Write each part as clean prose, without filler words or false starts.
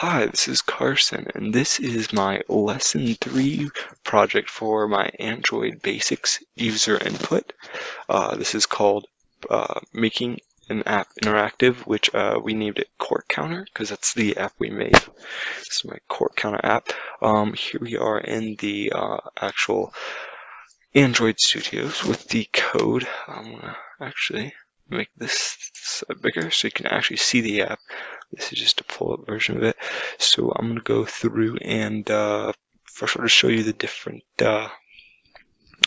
Hi, this is Carson, and this is my Lesson 3 project for my Android Basics user input. This is called Making an App Interactive, which we named it Court Counter, because that's the app we made. This is my Court Counter app. Here we are in the actual Android Studios with the code. I'm going to actually make this bigger so you can actually see the app. This is just a pull-up version of it. So I'm going to go through and first I'll just show you the different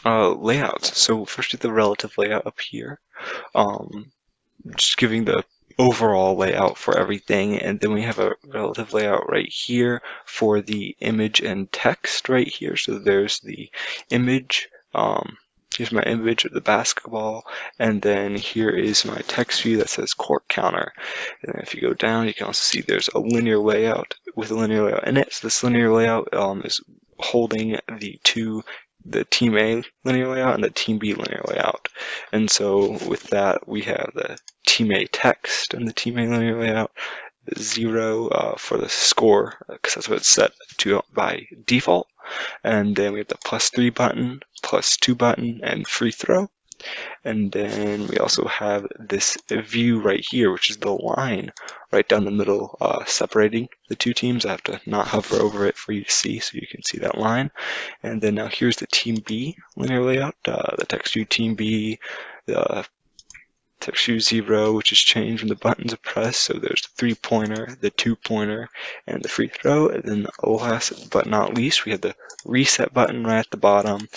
layouts. So first do the relative layout up here. Just giving the overall layout for everything, and then we have a relative layout right here for the image and text right here. So there's the image. Here's my image of the basketball, and then here is my text view that says court counter. And then if you go down, you can also see there's a linear layout with a linear layout in it. So this linear layout is holding the Team A linear layout and the Team B linear layout. And so with that, we have the Team A text and the Team A linear layout, 0 for the score, because that's what it's set to by default. And then we have the +3 button, +2 button, and free throw. And then we also have this view right here, which is the line right down the middle separating the two teams. I have to not hover over it for you to see, so you can see that line. And then now here's the Team B linear layout, the text view Team B, the text view 0, which is changed when the buttons are pressed. So there's the 3-pointer, the 2-pointer, and the free throw. And then last but not least, we have the reset button right at the bottom.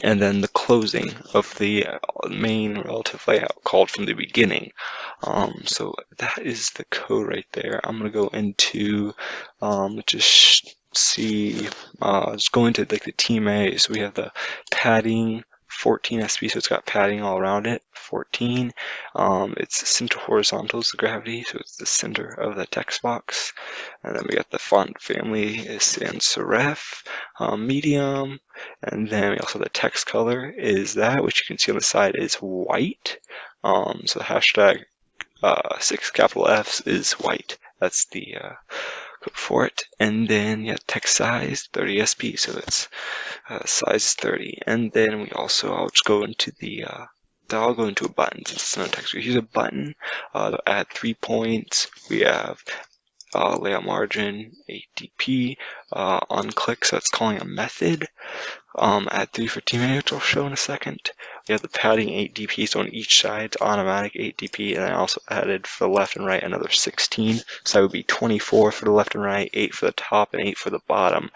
And then the closing of the main relative layout called from the beginning. So that is the code right there. I'm going to go into, just see, just go into like the Team A. So we have the padding 14 SP, so it's got padding all around it. 14. It's center horizontal is the gravity, so it's the center of the text box. And then we got the font family is sans serif, medium, and then we also have the text color is that, which you can see on the side is white. So the hashtag 6 capital Fs is white. That's the code for it. And then text size 30 SP, so it's size is 30. And then we also, I'll just go into I'll go into a button since it's not text. Here's a button. Add 3 points. We have layout margin 8 dp. On click, so it's calling a method. Add 3 for Team A, which I'll show in a second. We have the padding 8 dp, so on each side it's automatic 8 dp, and I also added for the left and right another 16, so that would be 24 for the left and right, 8 for the top, and 8 for the bottom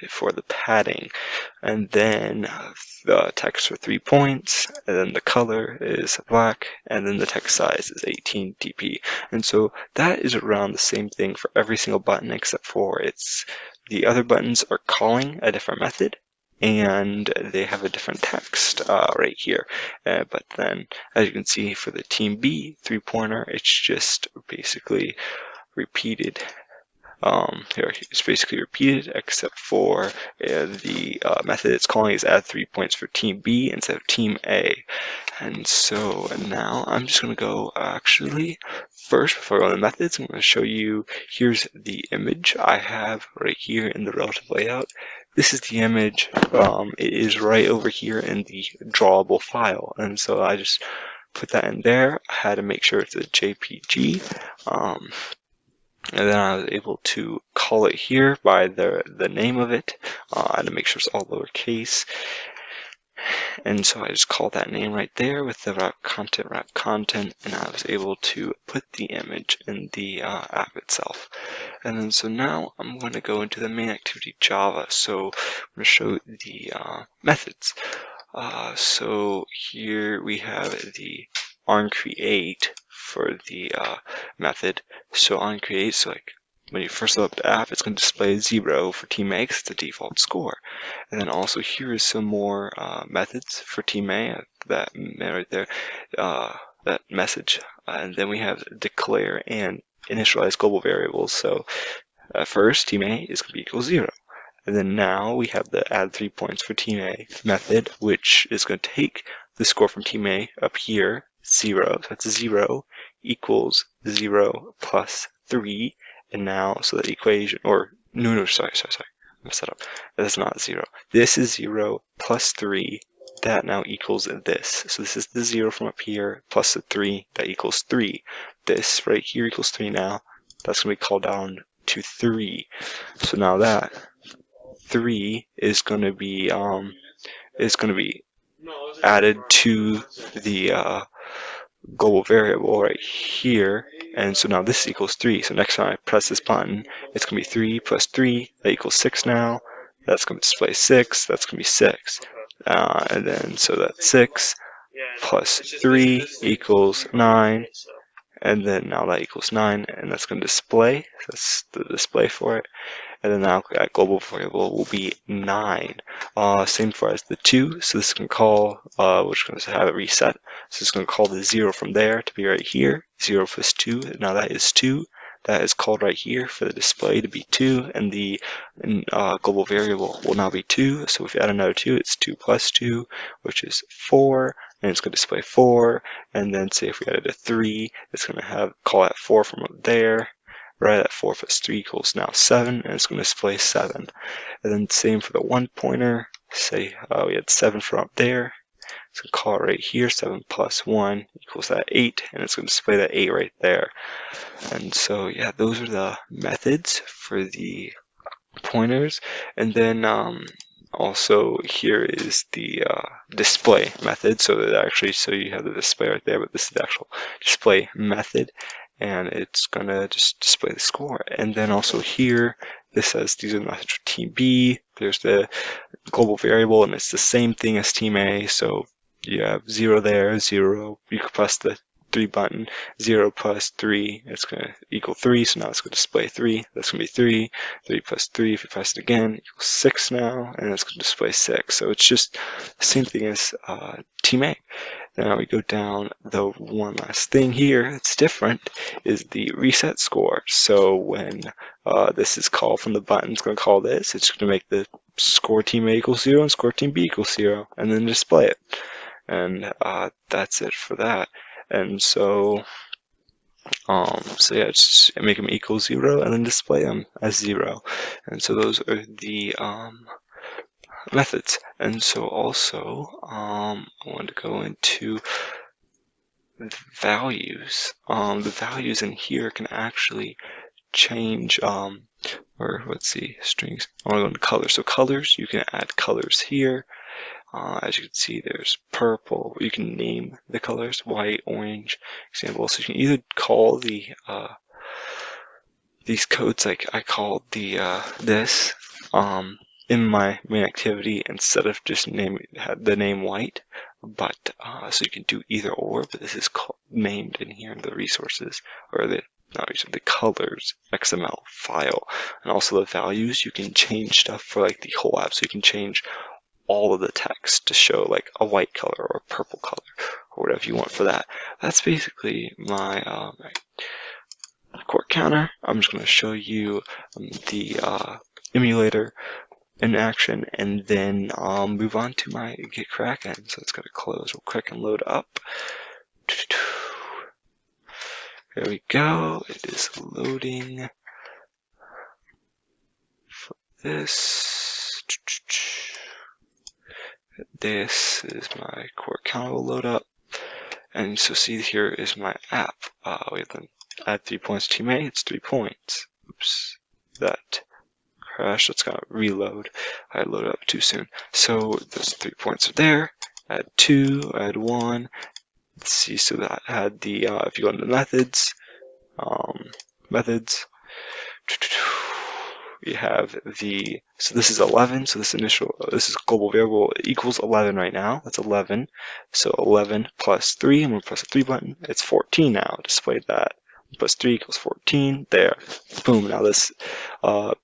for the padding. And then the text for 3 points, and then the color is black, and then the text size is 18 dp. And so that is around the same thing for every single button, except for the other buttons are calling a different method, and they have a different text right here. But then, as you can see, for the Team B 3-pointer, it's just basically repeated. Here it's basically repeated, except for the method it's calling is add 3 points for Team B instead of Team A. And so now I'm just going to go first, before I go on the methods, I'm going to show you, here's the image I have right here in the relative layout. This is the image. It is right over here in the drawable file. And so I just put that in there. I had to make sure it's a JPG. And then I was able to call it here by the name of it. I had to make sure it's all lowercase. And so I just called that name right there with the wrap content, and I was able to put the image in the app itself. And then so now I'm going to go into the main activity Java. So I'm going to show the methods. So here we have the onCreate for the method. So onCreate, so like when you first load up the app, it's going to display 0 for Team A because it's the default score. And then also here is some more methods for Team A, that right there, that message. And then we have declare and initialize global variables. So first, Team A is going to be equal 0. And then now we have the add 3 points for Team A method, which is going to take the score from Team A up here, 0, so that's 0, equals 0 plus 3, and now, so that equation, or, no, sorry, I messed that up. That's not 0. This is 0 plus 3, that now equals this. So this is the 0 from up here, plus the 3, that equals 3. This right here equals 3 now. That's going to be called down to 3. So now that 3 is going to be added to the global variable right here, and so now this equals 3. So next time I press this button, it's going to be 3 plus 3, that equals 6 now. That's going to display 6, that's going to be 6. And then, so that's 6 plus 3 equals 9, and then now that equals 9, and that's going to display, that's the display for it. And then now that global variable will be 9. Same for as the 2, so this is going to call, we're just going to have it reset. So it's going to call the 0 from there to be right here. 0 plus 2, now that is 2. That is called right here for the display to be 2, and the global variable will now be 2. So if you add another 2, it's 2 plus 2, which is 4, and it's going to display 4. And then say if we added a 3, it's going to call that 4 from up there. Right, that 4 plus 3 equals now 7, and it's going to display 7. And then same for the 1 pointer. Say we had 7 from up there. It's going to call it right here, 7 plus 1 equals that 8, and it's going to display that 8 right there. And so, yeah, those are the methods for the pointers. And then also here is the display method. So you have the display right there, but this is the actual display method. And it's gonna just display the score. And then also here, this says these are the methods for Team B. There's the global variable, and it's the same thing as Team A. So you have 0 there, 0. You can press the 3 button. 0 plus 3, it's gonna equal 3. So now it's gonna display 3. That's gonna be 3. 3 plus 3, if you press it again, equals 6 now, and it's gonna display 6. So it's just the same thing as Team A. Now we go down, the one last thing here that's different is the reset score. So when this is called from the button, it's going to call this. It's going to make the score Team A equals 0 and score Team B equals 0, and then display it. And that's it for that. And so yeah, just make them equal 0 and then display them as 0. And so those are the methods. And so also I want to go into the values. The values in here can actually change, or let's see, strings. I want to go into colors. So colors, you can add colors here. As you can see, there's purple. You can name the colors, white, orange, example. So you can either call these codes like I called this in my main activity instead of just the name white, but so you can do either or, but this is named in here in the resources, or the colors XML file. And also the values, you can change stuff for like the whole app, so you can change all of the text to show like a white color or a purple color or whatever you want for that. That's basically my core counter. I'm just going to show you the emulator in action, and then I'll move on to my Get Kraken. So it's going to close real quick and load up. There we go. It is loading for this. This is my core counter will load up. And so see, here is my app. We have to add 3 points to Team A. It's 3 points. Oops, that crashed. That's gonna reload. I loaded up too soon. So those 3 points are there. Add 2. Add 1. Let's see. So that had the if you go into methods, we have so this is 11, so this is global variable equals 11 right now. That's 11. So 11 plus 3, I'm going to press the 3 button. It's 14 now. Display that. Plus 3 equals 14. There. Boom. Now this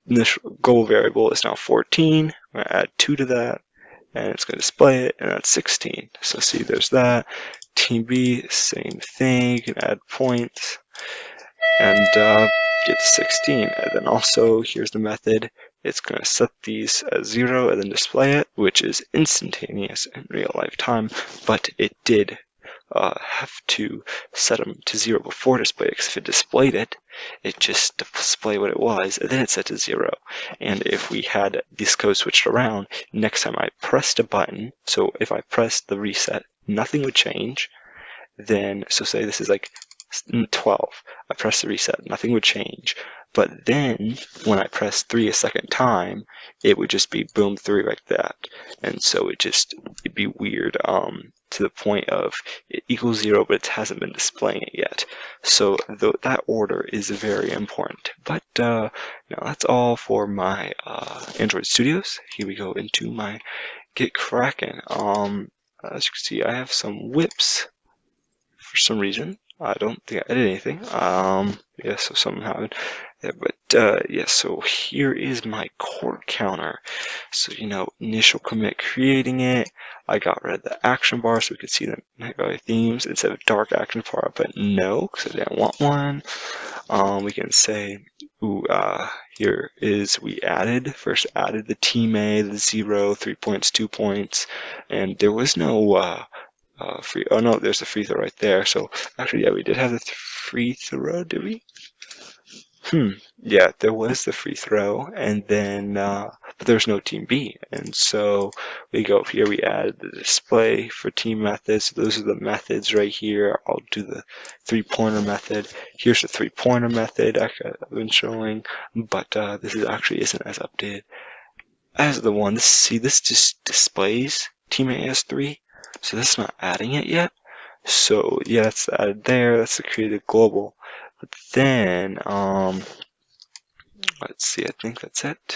initial global variable is now 14. I'm going to add 2 to that, and it's going to display it, and that's 16. So see, there's that. Team B, same thing. You can add points and get to 16. And then also, here's the method. It's going to set these as 0 and then display it, which is instantaneous in real life time, but it did have to set them to 0 before display, because if it displayed it, it just display what it was, and then it's set to 0. And if we had this code switched around, next time I pressed a button, so if I pressed the reset, nothing would change. Then, so say this is like 12, I press the reset, nothing would change. But then, when I press 3 a second time, it would just be boom 3 like that. And so it'd be weird, to the point of it equals 0, but it hasn't been displaying it yet. So that order is very important. But now that's all for my Android Studios. Here we go into my Get Kraken. As you can see, I have some whips for some reason. I don't think I did anything. Yeah, so somehow, yeah, but yeah, so here is my court counter. So, initial commit creating it. I got rid of the action bar so we could see the night value themes instead of dark action bar, but no, because I didn't want one. We can say, here is we first added the team A, the 0, 3 points, 2 points, and there was no, oh no, there's the free throw right there. So actually, yeah, we did have the free throw, did we? Yeah, there was the free throw, and then, but there's no team B. And so we go up here, we add the display for team methods. So those are the methods right here. I'll do the 3-pointer method. Here's the 3-pointer method I've been showing, but this actually isn't as updated as the one. See, this just displays team A as 3. So that's not adding it yet. So yeah, that's added there. That's the created global. But then, let's see, I think that's it.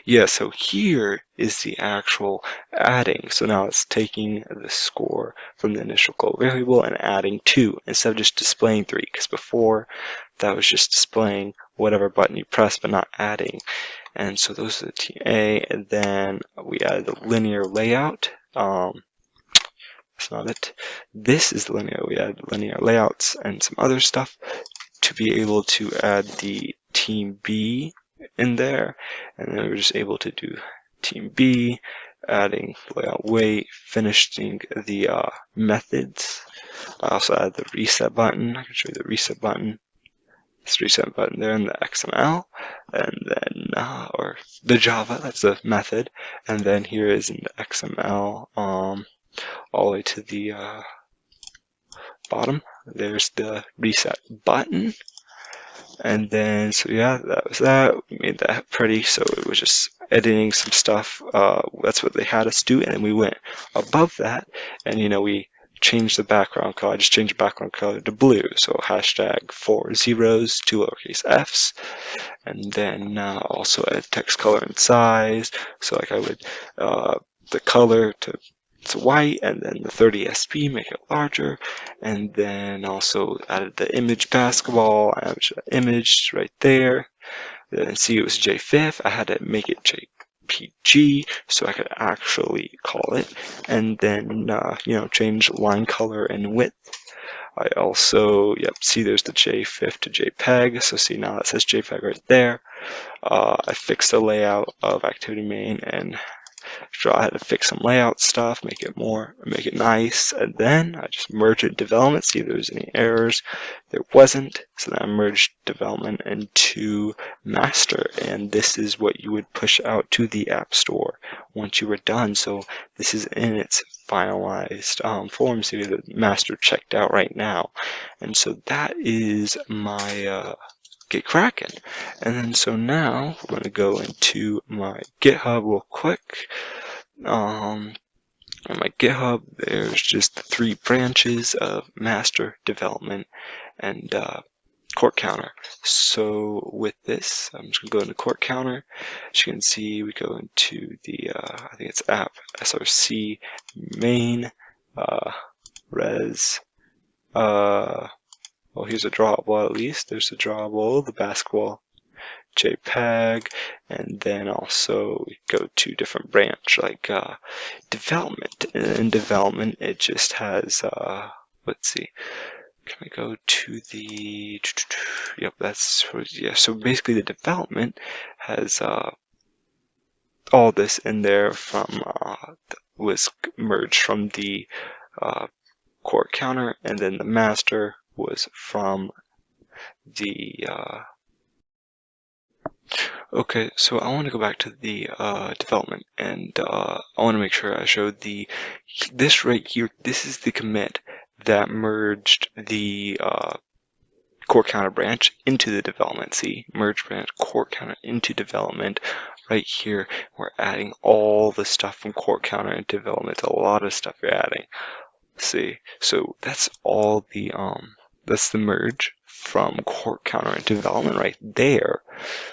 Yeah, so here is the actual adding. So now it's taking the score from the initial global variable and adding 2 instead of just displaying 3, because before that was just displaying whatever button you press but not adding. And so those are the TA, and then we added the linear layout. That's not it. This is the linear. We added linear layouts and some other stuff to be able to add the team B in there, and then we're just able to do team B, adding layout weight, finishing the methods. I also added the reset button. I can show you the reset button. This reset button there in the XML, and then or the Java, that's the method, and then here is in the XML, all the way to the bottom. There's the reset button. And then, so yeah, that was that. We made that pretty, so it was just editing some stuff. That's what they had us do, and then we went above that, and we changed the background color. I just changed the background color to blue, so hashtag 4 zeros, 2 lowercase f's, and then also add text color and size. So like I would, the color to white, and then the 30sp, make it larger, and then also added the image basketball, I added the image right there. Then see, it was JFIF, I had to make it JPG so I could actually call it, and then change line color and width. I also, see there's the JFIF to JPEG, so see now it says JPEG right there. I fixed the layout of activity main, and so I had to fix some layout stuff, make it nice, and then I just merged it development, see if there was any errors. There wasn't, so then I merged development into master, and this is what you would push out to the App Store once you were done. So this is in its finalized form, so you have the master checked out right now. And so that is my Get Kraken. And then so now we're going to go into my GitHub real quick. On my GitHub, there's just the 3 branches of master, development, and court counter. So with this, I'm just going to go into court counter. As you can see, we go into the, I think it's app src main res. Well, here's a drawable at least. There's a drawable, the basketball, JPEG, and then also we go to different branch like development. In development, it just has, let's see, can I go to the, yep, that's, yeah, so basically the development has all this in there from, was merged from the court counter, and then the master was from the okay, so I want to go back to the development, and I want to make sure I showed this right here. This is the commit that merged the court counter branch into the development. See, merge branch court counter into development. Right here, we're adding all the stuff from court counter into development. A lot of stuff you're adding. See, so that's all the that's the merge from court counter into development right there.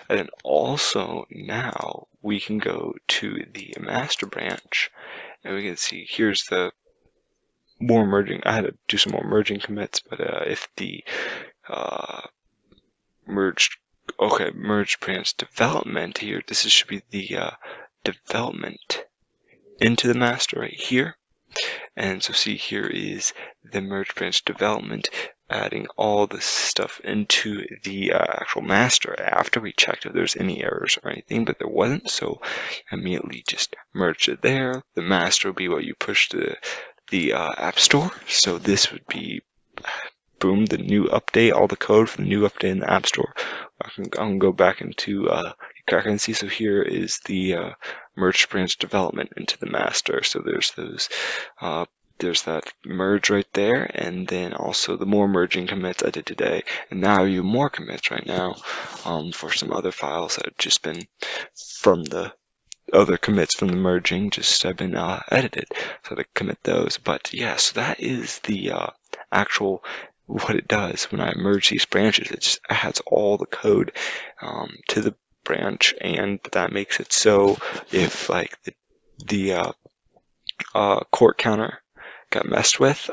And then also now we can go to the master branch, and we can see here's the more merging. I had to do some more merging commits, but if the merged branch development here, this should be the development into the master right here. And so see, here is the merge branch development, adding all this stuff into the actual master after we checked if there's any errors or anything, but there wasn't, so immediately just merged it there. The master would be what you push to the App Store, so this would be boom, the new update, all the code for the new update in the App Store. I can go back into Kraken and see. So here is the merge branch development into the master. So there's those, there's that merge right there, and then also the more merging commits I did today. And now I have more commits right now for some other files that have just been from the other commits from the merging, just have been edited, so to commit those. But yeah, so that is the actual what it does when I merge these branches. It just adds all the code to the branch, and that makes it so if like the court counter got messed with,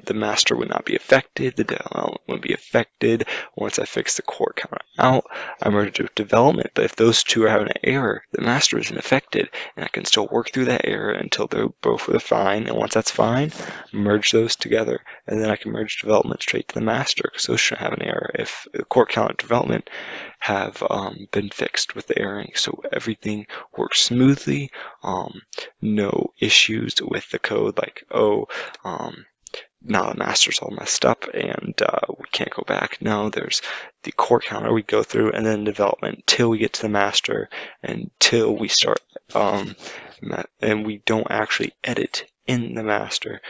the master would not be affected, the development would be affected. Once I fix the court counter out, I merge it with development, but if those two are having an error, the master isn't affected, and I can still work through that error until they're both fine, and once that's fine, merge those together, and then I can merge development straight to the master, because those shouldn't have an error if the court counter development have been fixed with the erroring. So everything works smoothly, no issues with the code like, now the master's all messed up and we can't go back. No, there's the court counter we go through, and then development till we get to the master, until we start, and we don't actually edit in the master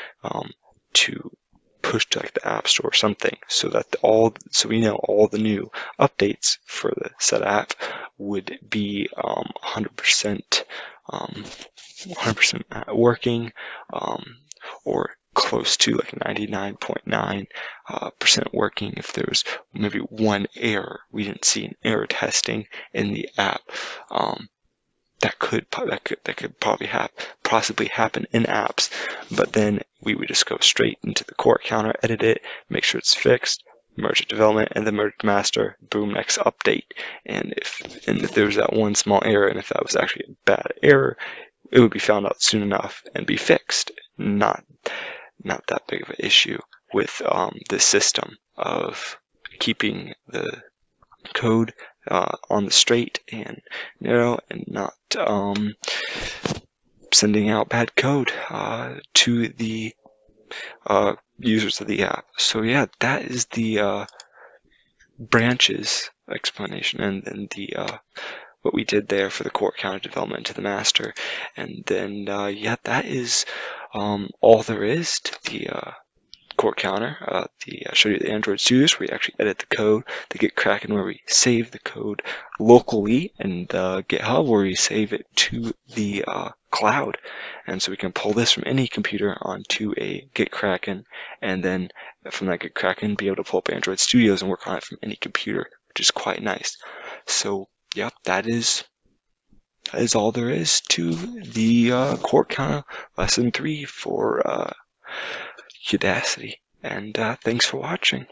to push to like the App Store or something, so that so we know all the new updates for the said app would be 100% working, or close to like 99.9% working. If there was maybe one error, we didn't see an error testing in the app, that could probably possibly happen in apps, but then we would just go straight into the court counter, edit it, make sure it's fixed, merge it development, and then merge master, boom, next update. And if there was that one small error, and if that was actually a bad error, it would be found out soon enough and be fixed. Not that big of an issue with this system of keeping the code on the straight, and and not sending out bad code to the users of the app. So yeah, that is the branches explanation, and then the what we did there for the court counter development to the master. And then yeah, that is all there is to the court counter. I showed you the Android Studios where we actually edit the code, the Get Kraken where we save the code locally, and GitHub where we save it to the cloud. And so we can pull this from any computer onto a Get Kraken, and then from that Get Kraken be able to pull up Android Studios and work on it from any computer, which is quite nice. So yep, that is all there is to the court counter lesson 3 for Udacity. And thanks for watching.